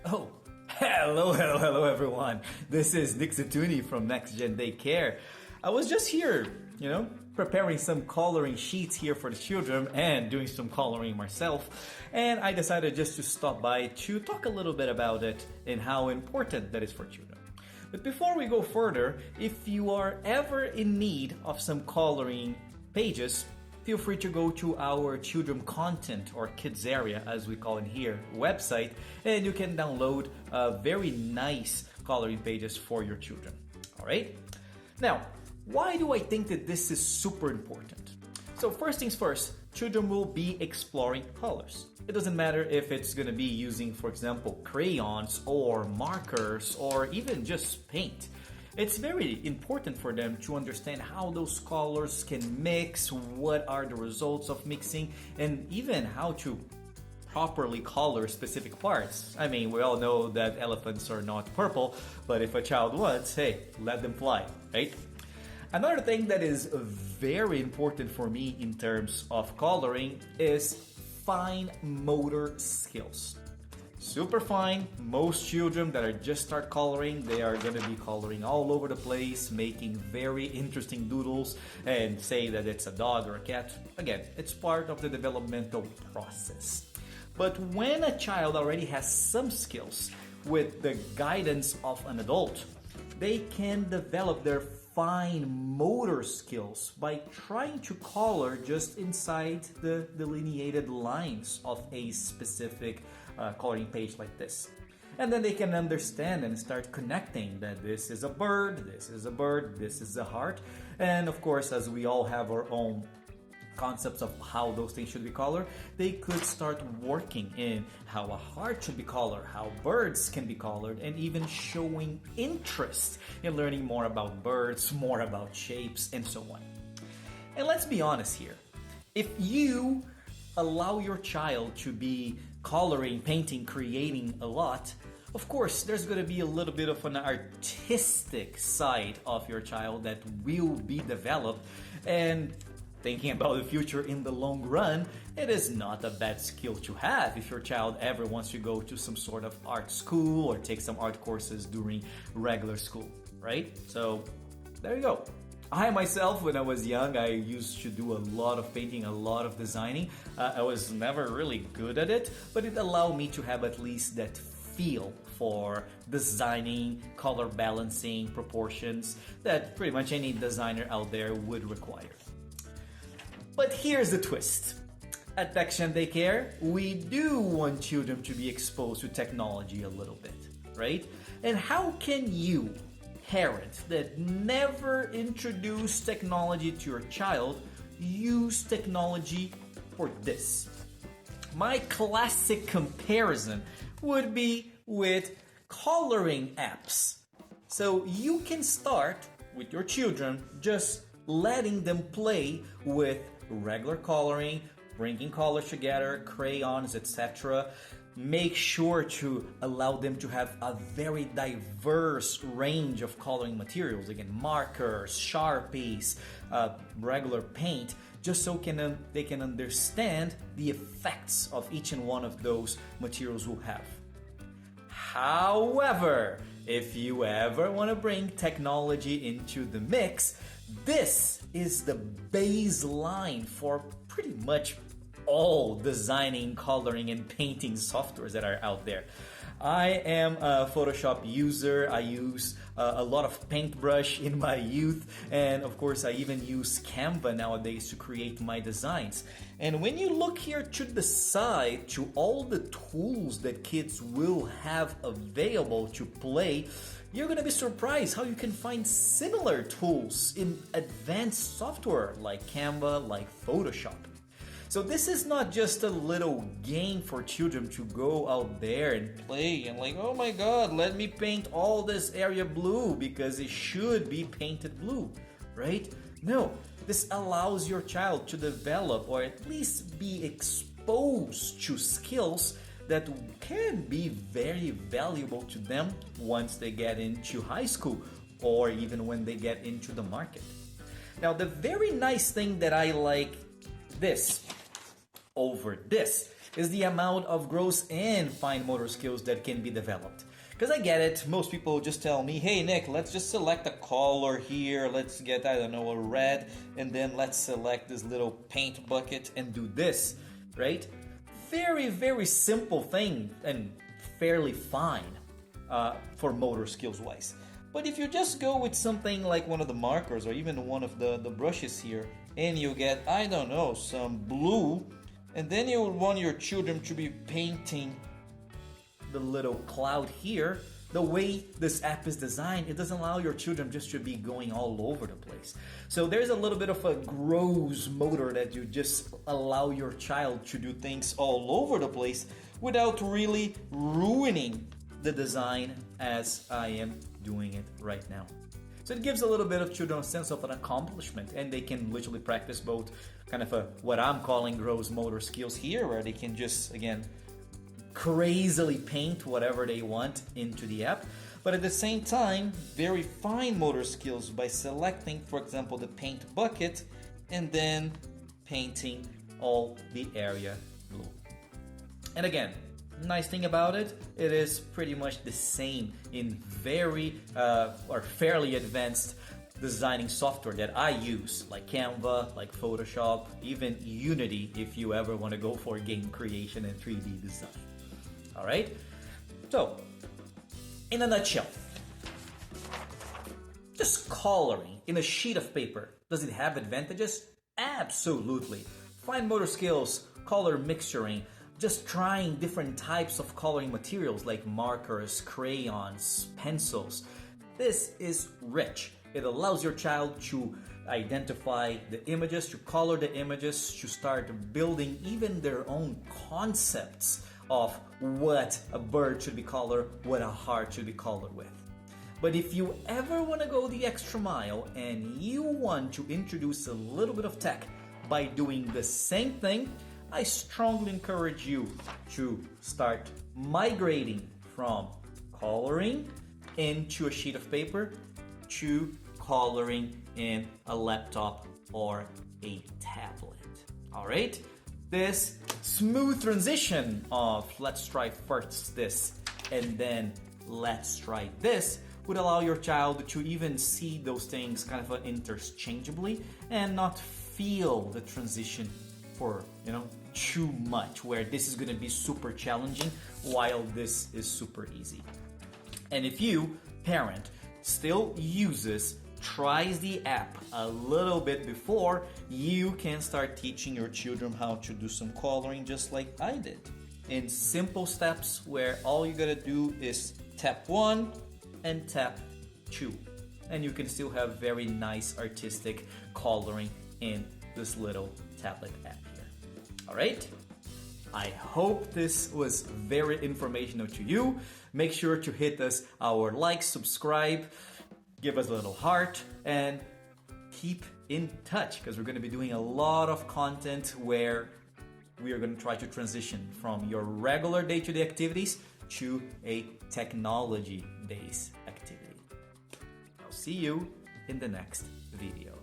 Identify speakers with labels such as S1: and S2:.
S1: Oh, hello everyone. This is Nick Zatuni from Next Gen Daycare. I was just here, preparing some coloring sheets here for the children and doing some coloring myself. And I decided just to stop by to talk a little bit about it and how important that is for children. But before we go further, if you are ever in need of some coloring pages, feel free to go to our children content or kids area, as we call it here, website, and you can download very nice coloring pages for your children. All right? Now, why do I think that this is super important? So first things first, children will be exploring colors. It doesn't matter if it's going to be using, for example, crayons or markers or even just paint. It's very important for them to understand how those colors can mix, what are the results of mixing, and even how to properly color specific parts. I mean, we all know that elephants are not purple, but if a child wants, hey, let them fly, right? Another thing that is very important for me in terms of coloring is fine motor skills. Super fine. Most children that are just start coloring, they are going to be coloring all over the place, making very interesting doodles and say that it's a dog or a cat. Again, it's part of the developmental process. But when a child already has some skills with the guidance of an adult, they can develop their fine motor skills by trying to color just inside the delineated lines of a specific coloring page like this. And then they can understand and start connecting that this is a bird, this is a bird, this is a heart. And of course, as we all have our own concepts of how those things should be colored, they could start working in how a heart should be colored, how birds can be colored, and even showing interest in learning more about birds, more about shapes, and so on. And let's be honest here. If you allow your child to be coloring, painting, creating a lot, of course, there's going to be a little bit of an artistic side of your child that will be developed. And thinking about the future in the long run, it is not a bad skill to have if your child ever wants to go to some sort of art school or take some art courses during regular school, right? So there you go. I myself, when I was young, I used to do a lot of painting, a lot of designing. I was never really good at it, but it allowed me to have at least that feel for designing, color balancing, proportions that pretty much any designer out there would require. But here's the twist. At Next Gen Daycare, we do want children to be exposed to technology a little bit, right? And how can you, parent that never introduced technology to your child, use technology for this? My classic comparison would be with coloring apps. So you can start with your children just letting them play with regular coloring, bringing colors together, crayons, etc. Make sure to allow them to have a very diverse range of coloring materials. Again, markers, Sharpies, regular paint, just so they can understand the effects of each and one of those materials will have. However, if you ever want to bring technology into the mix, this is the baseline for pretty much all designing, coloring, and painting softwares that are out there. I am a Photoshop user. I use a lot of paintbrush in my youth, and of course I even use Canva nowadays to create my designs. And when you look here to the side to all the tools that kids will have available to play, you're going to be surprised how you can find similar tools in advanced software like Canva, like Photoshop. So this is not just a little game for children to go out there and play and like, oh my god, let me paint all this area blue because it should be painted blue, right? No, this allows your child to develop or at least be exposed to skills that can be very valuable to them once they get into high school or even when they get into the market. Now, the very nice thing that I like this over this is the amount of gross and fine motor skills that can be developed. Because I get it, most people just tell me, hey Nick, let's just select a color here, let's get, I don't know, a red, and then let's select this little paint bucket and do this, right? Very, very simple thing and fairly fine for motor skills wise. But if you just go with something like one of the markers or even one of the brushes here, and you get, I don't know, some blue, and then you want your children to be painting the little cloud here, the way this app is designed, it doesn't allow your children just to be going all over the place. So there's a little bit of a gross motor that you just allow your child to do things all over the place without really ruining the design as I am doing it right now. So it gives a little bit of children a sense of an accomplishment, and they can literally practice both kind of what I'm calling gross motor skills here, where they can just, again, crazily paint whatever they want into the app, but at the same time, very fine motor skills by selecting, for example, the paint bucket and then painting all the area blue. And again, nice thing about it, it is pretty much the same in very or fairly advanced designing software that I use, like Canva, like Photoshop, even Unity if you ever want to go for game creation and 3D design. All right, so in a nutshell, just coloring in a sheet of paper, does it have advantages? Absolutely. Fine motor skills, color mixturing, just trying different types of coloring materials like markers, crayons, pencils. This is rich. It allows your child to identify the images, to color the images, to start building even their own concepts of what a bird should be colored, what a heart should be colored with. But if you ever want to go the extra mile and you want to introduce a little bit of tech by doing the same thing, I strongly encourage you to start migrating from coloring into a sheet of paper to coloring in a laptop or a tablet. All right? This smooth transition of let's try first this and then let's try this would allow your child to even see those things kind of interchangeably and not feel the transition for, too much, where this is going to be super challenging while this is super easy. And if you, parent, still tries the app a little bit before, you can start teaching your children how to do some coloring just like I did. In simple steps where all you gotta do is tap 1 and tap 2. And you can still have very nice artistic coloring in this little tablet app here. Alright? I hope this was very informational to you. Make sure to hit our like, subscribe, give us a little heart, and keep in touch because we're going to be doing a lot of content where we are going to try to transition from your regular day-to-day activities to a technology-based activity. I'll see you in the next video.